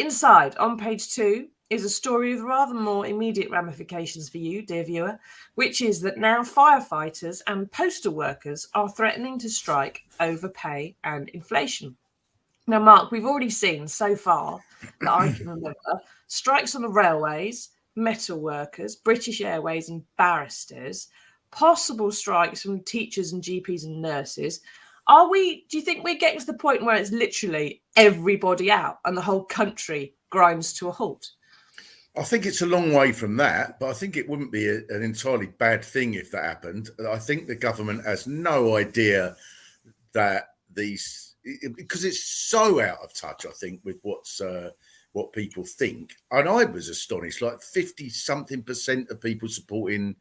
Inside, on page 2, is a story with rather more immediate ramifications for you, dear viewer, which is that now firefighters and postal workers are threatening to strike over pay and inflation. Now, Mark, we've already seen so far that I can remember strikes on the railways, metal workers, British Airways and barristers, possible strikes from teachers and GPs and nurses. Do you think we're getting to the point where it's literally everybody out and the whole country grinds to a halt? I think it's a long way from that, but I think it wouldn't be an entirely bad thing if that happened. I think the government has no idea that because it's so out of touch, I think, with what people think. And I was astonished, like 50-something% of people supporting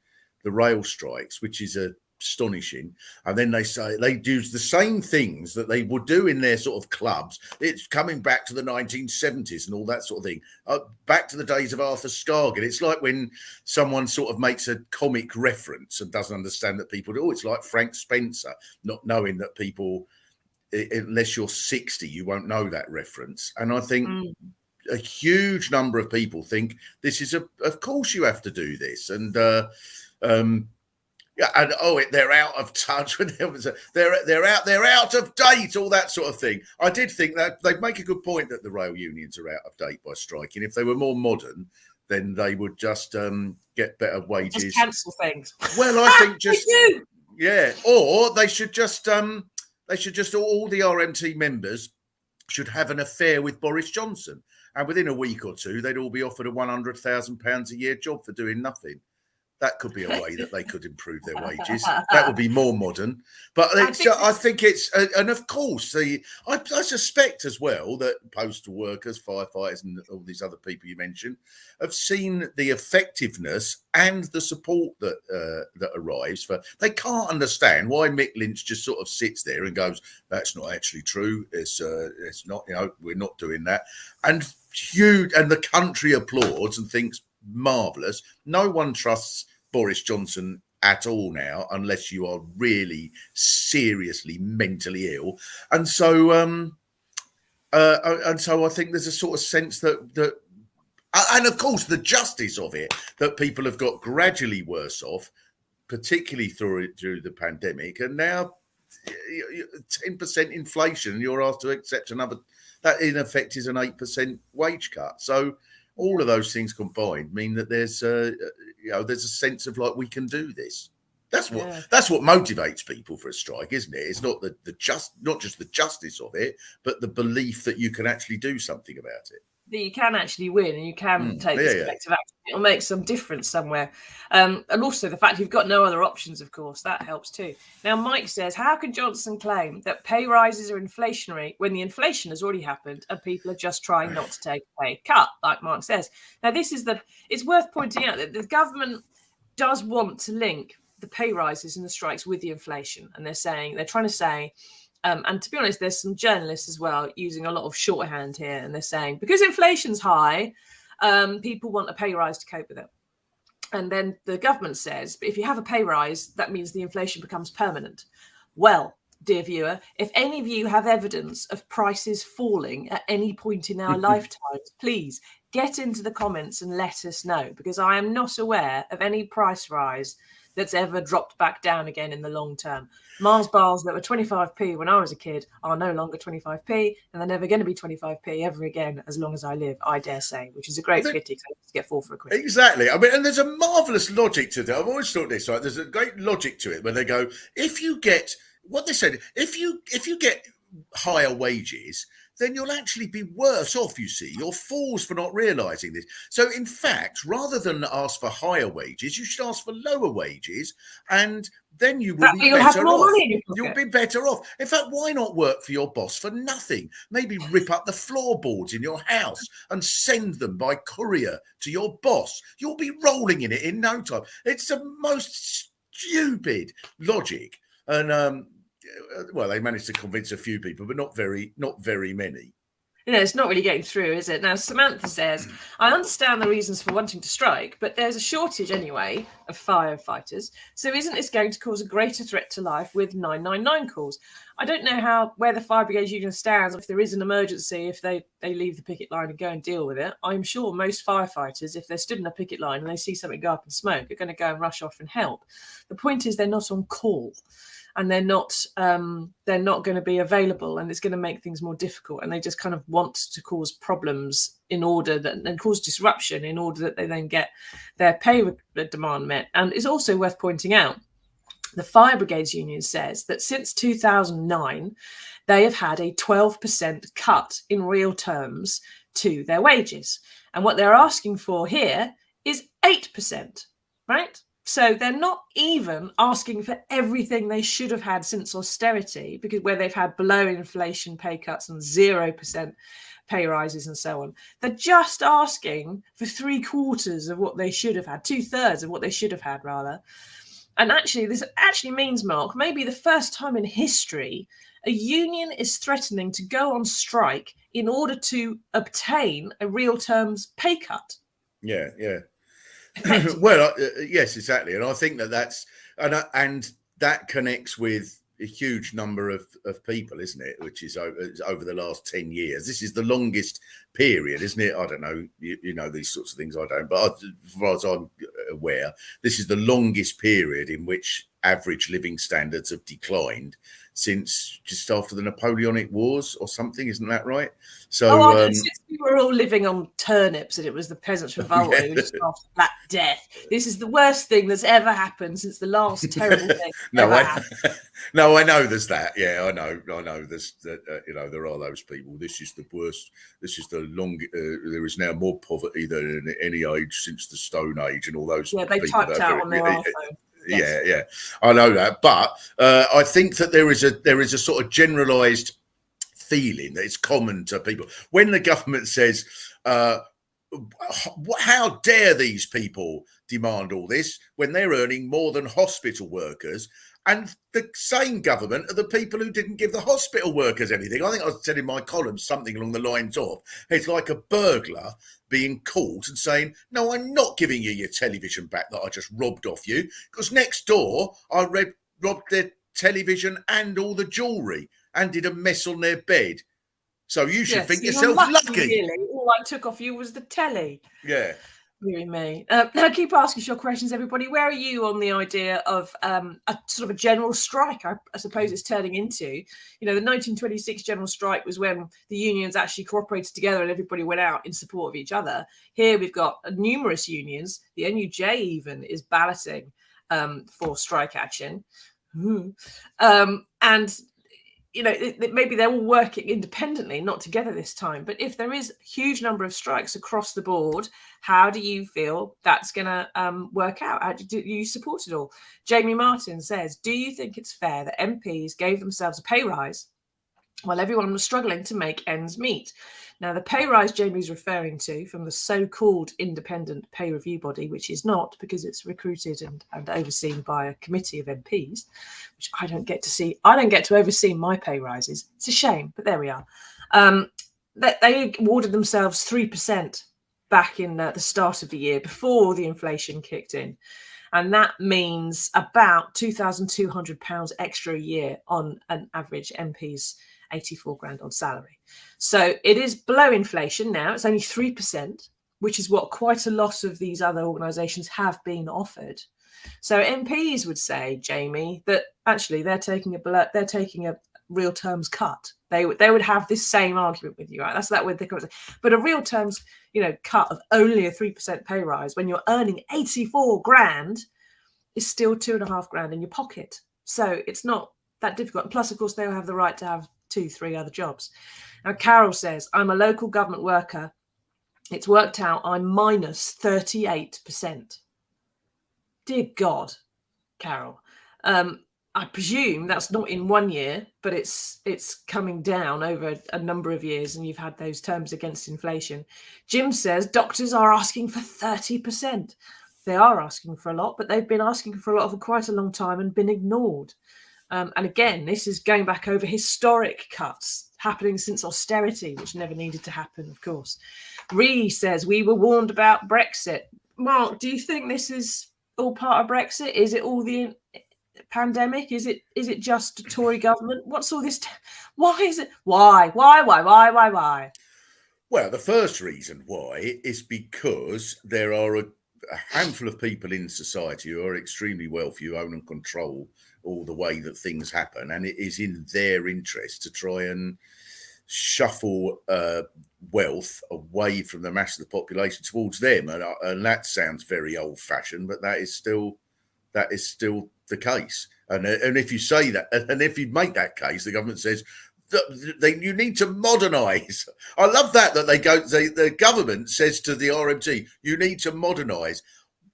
the rail strikes, which is astonishing. And then they say they use the same things that they would do in their sort of clubs. It's coming back to the 1970s and all that sort of thing, back to the days of Arthur Scargill. It's like when someone sort of makes a comic reference and doesn't understand that people do. Oh, it's like Frank Spencer, not knowing that people, unless you're 60, you won't know that reference. And I think a huge number of people think this is of course you have to do this. And yeah, and they're out of touch. They're out of date, all that sort of thing. I did think that they'd make a good point that the rail unions are out of date by striking. If they were more modern, then they would just get better wages. Just cancel things. Well, I think just yeah, or they should just all the RMT members should have an affair with Boris Johnson, and within a week or two, they'd all be offered a £100,000 a year job for doing nothing. That could be a way that they could improve their wages. That would be more modern. But I think it's, and of course, I suspect as well that postal workers, firefighters, and all these other people you mentioned have seen the effectiveness and the support that arrives for. They can't understand why Mick Lynch just sort of sits there and goes, "That's not actually true. It's not. We're not doing that." And the country applauds and thinks marvelous. No one trusts Boris Johnson at all now, unless you are really seriously mentally ill. And so I think there's a sort of sense that and of course the justice of it, that people have got gradually worse off, particularly through the pandemic, and now 10% inflation, and you're asked to accept another. That in effect is an 8% wage cut. So all of those things combined mean that there's a sense of like, we can do this. That's what motivates people for a strike, isn't it? It's not not just the justice of it, but the belief that you can actually do something about it. That you can actually win and you can take this collective action. It'll make some difference somewhere. And also the fact you've got no other options, of course, that helps too. Now, Mike says, how can Johnson claim that pay rises are inflationary when the inflation has already happened and people are just trying not to take a pay cut, like Mark says? Now, it's worth pointing out that the government does want to link the pay rises and the strikes with the inflation. And they're trying to say, and to be honest, there's some journalists as well using a lot of shorthand here. And they're saying, because inflation's high, people want a pay rise to cope with it. And then the government says, but if you have a pay rise, that means the inflation becomes permanent. Well, dear viewer, if any of you have evidence of prices falling at any point in our lifetimes, please get into the comments and let us know, because I am not aware of any price rise that's ever dropped back down again in the long term. Mars bars that were 25p when I was a kid are no longer 25p, and they're never going to be 25p ever again as long as I live, I dare say, which is a great pity because I used to get 4 for a quid. Exactly. I mean, and there's a marvellous logic to that. I've always thought this, right? There's a great logic to it where they go, if you get higher wages, then you'll actually be worse off, you see. You're fools for not realising this. So, in fact, rather than ask for higher wages, you should ask for lower wages, and then you will be better off. You'll be better off. In fact, why not work for your boss for nothing? Maybe rip up the floorboards in your house and send them by courier to your boss. You'll be rolling in it in no time. It's the most stupid logic. And well, they managed to convince a few people, but not very many. it's not really getting through, is it? Now, Samantha says, I understand the reasons for wanting to strike, but there's a shortage anyway of firefighters. So isn't this going to cause a greater threat to life with 999 calls? I don't know where the Fire Brigade Union stands. If there is an emergency, if they leave the picket line and go and deal with it, I'm sure most firefighters, if they're stood in a picket line and they see something go up in smoke, are going to go and rush off and help. The point is they're not on call. And they're not going to be available, and it's going to make things more difficult. And they just kind of want to cause problems and cause disruption in order that they then get their pay demand met. And it's also worth pointing out, the Fire Brigades Union says that since 2009, they have had a 12% cut in real terms to their wages. And what they're asking for here is 8%, right? So they're not even asking for everything they should have had since austerity, because where they've had below inflation pay cuts and 0% pay rises and so on. They're just asking for 3/4 of what they should have had, 2/3 of what they should have had, rather. And actually, this actually means, Mark, maybe the first time in history, a union is threatening to go on strike in order to obtain a real terms pay cut. Yeah, yeah. Well, yes, exactly, and I think that's and that connects with a huge number of people, isn't it? Which is over the last 10 years. This is the longest period, isn't it? I don't know, you know these sorts of things. I don't, but as far as I'm aware, this is the longest period in which average living standards have declined since just after the Napoleonic Wars or something, isn't that right? So since we were all living on turnips and it was the peasants' revolt, it was just after Black Death. This is the worst thing that's ever happened since the last terrible thing. No, I know there's that. Yeah, I know there's that. You know, there are those people. This is the worst. This is the longest. There is now more poverty than in any age since the Stone Age, and all those. Yeah, they typed out on their iPhone. Yes. Yeah, I know that, but I think that there is a sort of generalised feeling that it's common to people when the government says, "How dare these people demand all this when they're earning more than hospital workers?" And the same government are the people who didn't give the hospital workers anything. I think I said in my column something along the lines of, it's like a burglar being caught and saying, no, I'm not giving you your television back that I just robbed off you, because next door I robbed their television and all the jewellery and did a mess on their bed. So you should think yourself lucky. Really. All I took off you was the telly. Yeah. Me. Now keep asking your questions, everybody. Where are you on the idea of a sort of a general strike? I suppose it's turning into, the 1926 general strike was when the unions actually cooperated together and everybody went out in support of each other. Here we've got numerous unions. The NUJ even is balloting for strike action, and maybe they're all working independently, not together this time. But if there is a huge number of strikes across the board, how do you feel that's going to work out? How do you support it all? Jamie Martin says, do you think it's fair that MPs gave themselves a pay rise while everyone was struggling to make ends meet? Now, the pay rise Jamie's referring to from the so-called independent pay review body, which is not, because it's recruited and overseen by a committee of MPs, which I don't get to see. I don't get to oversee my pay rises. It's a shame, but there we are. They awarded themselves 3% back in the start of the year before the inflation kicked in. And that means about £2,200 extra a year on an average MP's 84 grand on salary. So it is below inflation now. It's only 3%, which is what quite a lot of these other organisations have been offered. So MPs would say, Jamie, that actually they're taking a real terms cut. They would have this same argument with you, right? That's that way they come. But a real terms, cut of only a 3% pay rise when you're earning 84 grand is still 2.5 grand in your pocket. So it's not that difficult. And plus, of course, they'll have the right to have 2-3 other jobs. Now, Carol says, I'm a local government worker. It's worked out I'm minus 38%. Dear God, Carol. I presume that's not in 1 year, but it's coming down over a number of years, and you've had those terms against inflation. Jim says doctors are asking for 30%. They are asking for a lot, but they've been asking for a lot for quite a long time and been ignored. And again, this is going back over historic cuts happening since austerity, which never needed to happen, of course. Ree says, we were warned about Brexit. Mark, do you think this is all part of Brexit? Is it all the pandemic? Is it just a Tory government? What's all this? Why is it? Why? Well, the first reason why is because there are a handful of people in society who are extremely wealthy, who own and control all the way that things happen, and it is in their interest to try and shuffle wealth away from the mass of the population towards them, and that sounds very old-fashioned, but that is still the case. And if you say that, and if you make that case, the government says you need to modernise. I love that the government says to the RMT, you need to modernise.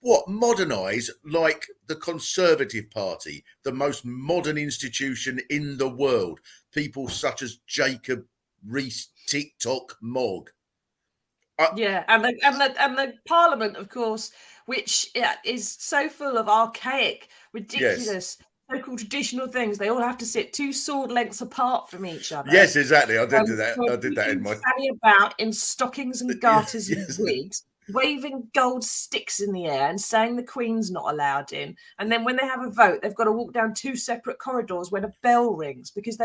What, modernise? Like the Conservative Party, the most modern institution in the world. People such as Jacob Rees, TikTok Mog. And the Parliament, of course, which is so full of archaic, ridiculous, so-called traditional things. They all have to sit 2 sword lengths apart from each other. Yes, exactly. I did that. I did that in my about in stockings and garters and wigs, waving gold sticks in the air and saying the Queen's not allowed in. And then when they have a vote, they've got to walk down 2 separate corridors when a bell rings because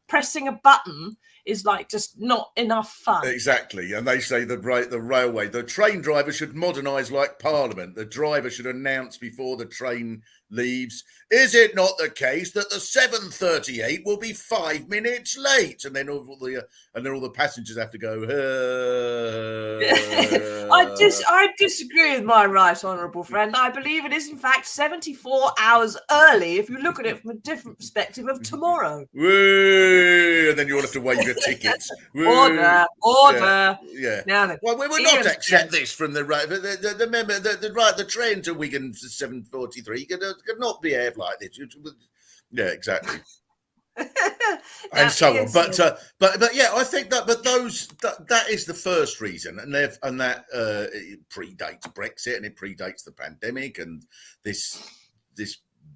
pressing a button is like just not enough fun. Exactly. And they say the railway, the train driver should modernise like Parliament. The driver should announce before the train leaves, is it not the case that the 7:38 will be 5 minutes late? And then all the passengers have to go. I disagree with my right honourable friend. I believe it is in fact 74 hours early if you look at it from a different perspective of tomorrow. And then you all have to wave your tickets. Order. Yeah. Now then, well, we will not accept this from the train to Wigan 7:43 could not behave like this. Yeah, exactly. And so on. But yeah, I think that. But that is the first reason, and that it predates Brexit and it predates the pandemic, and this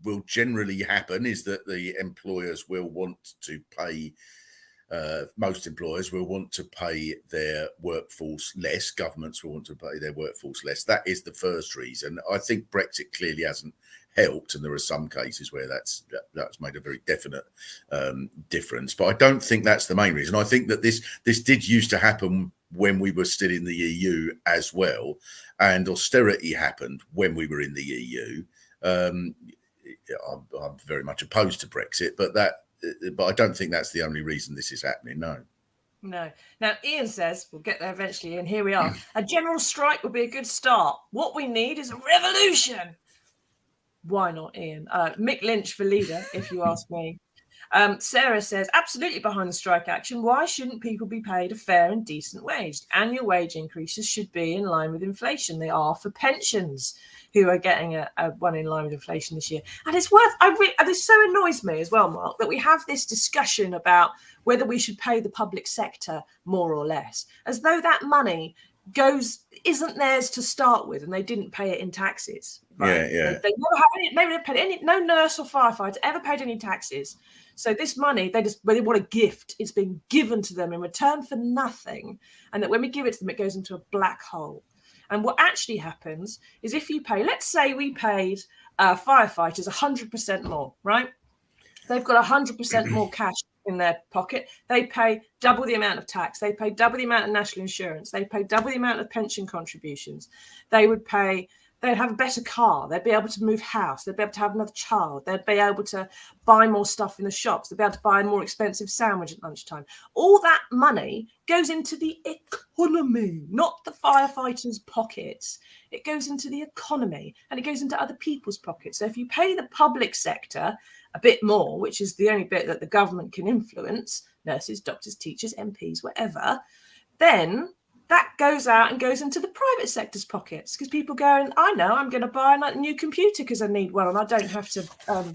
will generally happen is that the employers will want to pay. Most employers will want to pay their workforce less. Governments will want to pay their workforce less. That is the first reason. I think Brexit clearly hasn't helped, and there are some cases where that's made a very definite difference. But I don't think that's the main reason. I think that this did used to happen when we were still in the EU as well, and austerity happened when we were in the EU. I'm very much opposed to Brexit, but I don't think that's the only reason this is happening. No. Now, Ian says, we'll get there eventually, and here we are. A general strike would be a good start. What we need is a revolution. Why not, Ian? Mick Lynch for leader, if you ask me. Sarah says, absolutely behind the strike action. Why shouldn't people be paid a fair and decent wage? Annual wage increases should be in line with inflation. They are for pensions, who are getting a one in line with inflation this year. And it's this so annoys me as well, Mark, that we have this discussion about whether we should pay the public sector more or less, as though that money isn't theirs to start with, and they didn't pay it in taxes. Right? Yeah. They never have paid any. No nurse or firefighter ever paid any taxes. So this money, they want a gift. It's being given to them in return for nothing, and that when we give it to them, it goes into a black hole. And what actually happens is if you pay, let's say we paid firefighters 100% more, right? They've got 100% more cash in their pocket. They pay double the amount of tax. They pay double the amount of national insurance. They pay double the amount of pension contributions. They'd have a better car. They'd be able to move house. They'd be able to have another child. They'd be able to buy more stuff in the shops. They'd be able to buy a more expensive sandwich at lunchtime. All that money goes into the economy, not the firefighters' pockets. It goes into the economy, and it goes into other people's pockets. So if you pay the public sector a bit more, which is the only bit that the government can influence, nurses, doctors, teachers, MPs, whatever, then that goes out and goes into the private sector's pockets, because people go, I know, I'm going to buy a new computer because I need one and I don't have to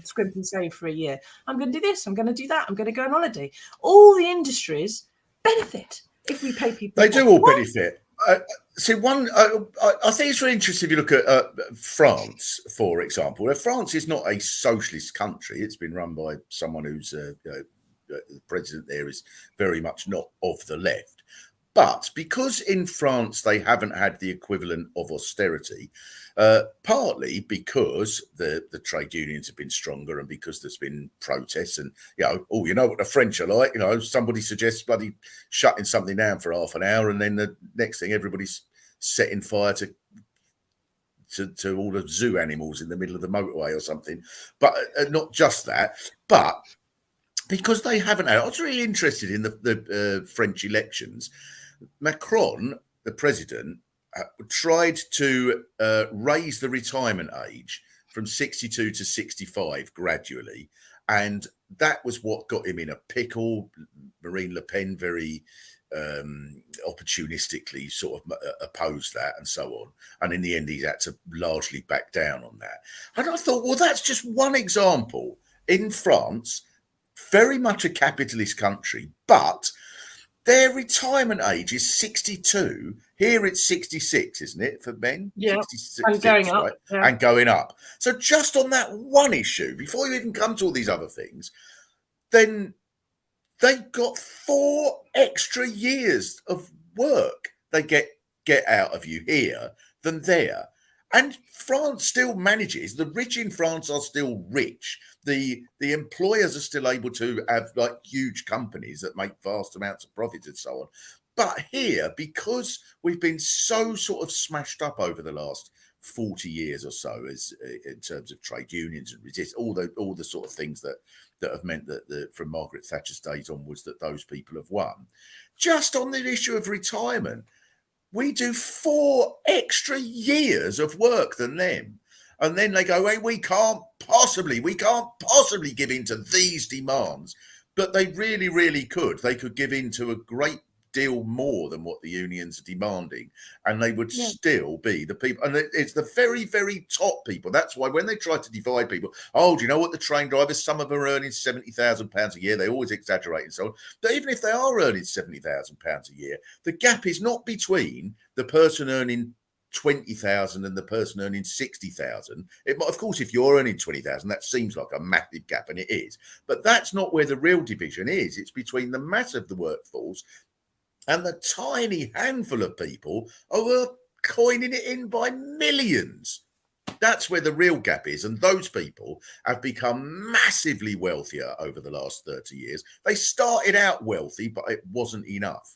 scrimp and save for a year. I'm going to do this. I'm going to do that. I'm going to go on holiday. All the industries benefit if we pay people. They do all benefit. See, I think it's really interesting if you look at France, for example. Now, France is not a socialist country. It's been run by someone who's the president there is very much not of the left. But because in France they haven't had the equivalent of austerity, partly because the trade unions have been stronger and because there's been protests and, you know what the French are like, somebody suggests bloody shutting something down for half an hour and then the next thing everybody's setting fire to all the zoo animals in the middle of the motorway or something. But not just that, but because they haven't had, I was really interested in the French elections. Macron, the president, tried to raise the retirement age from 62 to 65 gradually. And that was what got him in a pickle. Marine Le Pen very opportunistically sort of opposed that and so on. And in the end, he's had to largely back down on that. And I thought, well, that's just one example. In France, very much a capitalist country, but their retirement age is 62. Here it's 66, isn't it, for men? Yeah, 66, and going up. Right? Yeah. And going up. So just on that one issue, before you even come to all these other things, then they got 4 extra years of work they get out of you here than there. And France still manages. The rich in France are still rich. The employers are still able to have like huge companies that make vast amounts of profits and so on. But here, because we've been so sort of smashed up over the last 40 years or so, as in terms of trade unions and resist all the sort of things that have meant that from Margaret Thatcher's days onwards that those people have won. Just on the issue of retirement, we do 4 extra years of work than them. And then they go, hey, we can't possibly give in to these demands. But they really, really could. They could give in to a great deal more than what the unions are demanding, and they would still be the people. And it's the very, very top people. That's why when they try to divide people, do you know what, the train drivers, some of them are earning £70,000 a year. They always exaggerate and so on. But even if they are earning £70,000 a year, the gap is not between the person earning 20,000 and the person earning 60,000. Of course, if you're earning 20,000, that seems like a massive gap, and it is. But that's not where the real division is. It's between the mass of the workforce and the tiny handful of people who are coining it in by millions. That's where the real gap is. And those people have become massively wealthier over the last 30 years. They started out wealthy, but it wasn't enough.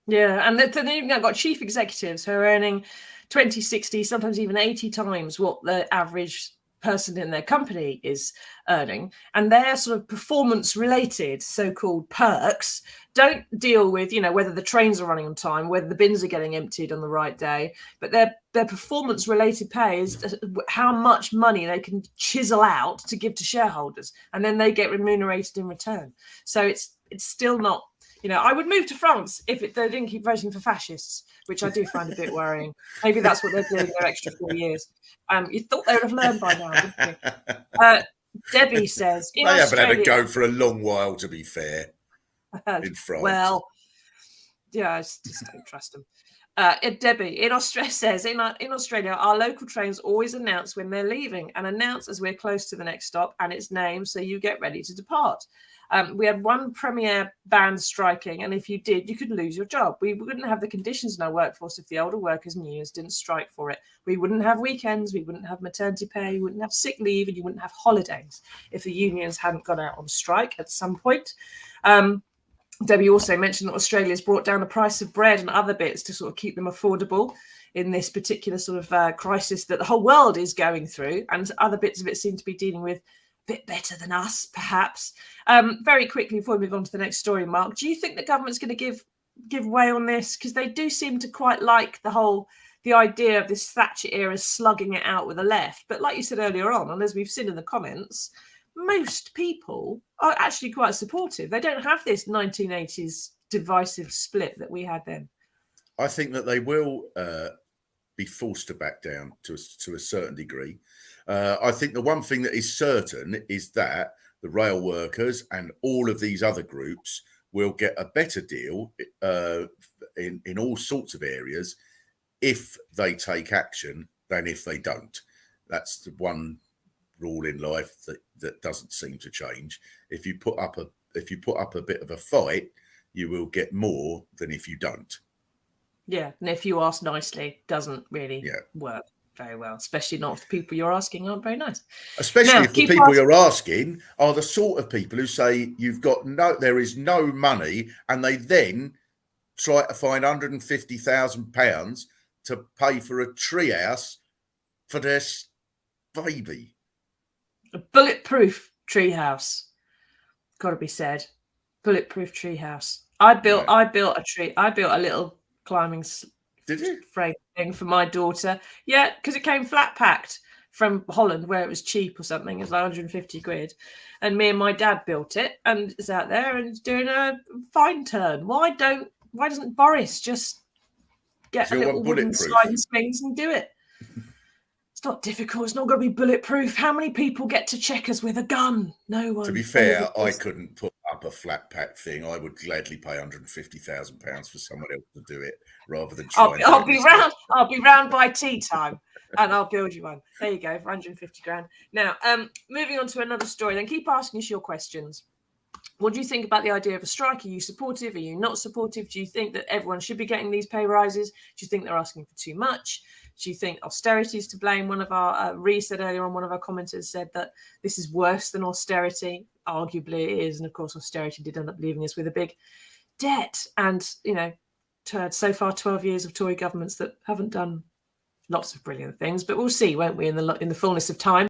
Yeah, and then you've got chief executives who are earning 20, 60, sometimes even 80 times what the average person in their company is earning, and their sort of performance related so-called perks don't deal with whether the trains are running on time, whether the bins are getting emptied on the right day, but their performance related pay is how much money they can chisel out to give to shareholders, and then they get remunerated in return. So it's still not, I would move to France if they didn't keep voting for fascists, which I do find a bit worrying. Maybe that's what they're doing their extra 4 years. You thought they would have learned by now, wouldn't you? Debbie says, they haven't had a go for a long while, to be fair, in France. Well, yeah, I just don't trust them. Debbie in Australia says, in Australia, our local trains always announce when they're leaving and announce as we're close to the next stop and its name, so you get ready to depart. We had one premier band striking, and if you did, you could lose your job. We wouldn't have the conditions in our workforce if the older workers and unions didn't strike for it. We wouldn't have weekends, we wouldn't have maternity pay, we wouldn't have sick leave, and you wouldn't have holidays if the unions hadn't gone out on strike at some point. Debbie also mentioned that Australia's brought down the price of bread and other bits to sort of keep them affordable in this particular sort of crisis that the whole world is going through, and other bits of it seem to be dealing with bit better than us, perhaps. Very quickly before we move on to the next story, Mark, do you think the government's going to give way on this? Because they do seem to quite like the idea of this Thatcher era slugging it out with the left. But like you said earlier on, and as we've seen in the comments, most people are actually quite supportive. They don't have this 1980s divisive split that we had then. I think that they will be forced to back down to a certain degree. I think the one thing that is certain is that the rail workers and all of these other groups will get a better deal in all sorts of areas if they take action than if they don't. That's the one rule in life that doesn't seem to change. If you put up a bit of a fight, you will get more than if you don't. Yeah, and if you ask nicely, doesn't really work very well, especially not if the people you're asking aren't very nice. Especially if the people you're asking are the sort of people who say there is no money, and they then try to find £150,000 to pay for a treehouse for their baby. A bulletproof treehouse, got to be said. Bulletproof treehouse. I built a little climbing frame thing for my daughter. Yeah, because it came flat packed from Holland, where it was cheap or something. It was like 150 quid, and me and my dad built it, and it's out there and it's doing a fine turn. Why doesn't Boris just get a little wooden sliding springs and do it? It's not difficult. It's not going to be bulletproof. How many people get to Checkers with a gun? No one. To be fair, I couldn't put up a flat pack thing. I would gladly pay £150,000 for someone else to do it rather than try. I'll be round by tea time, and I'll build you one. There you go, for 150 grand. Now, moving on to another story. Then keep asking us your questions. What do you think about the idea of a strike? Are you supportive? Are you not supportive? Do you think that everyone should be getting these pay rises? Do you think they're asking for too much? Do you think austerity is to blame? One of our, Ree said earlier on, one of our commenters said that this is worse than austerity. Arguably it is. And of course, austerity did end up leaving us with a big debt. And, so far 12 years of Tory governments that haven't done lots of brilliant things. But we'll see, won't we, in the fullness of time.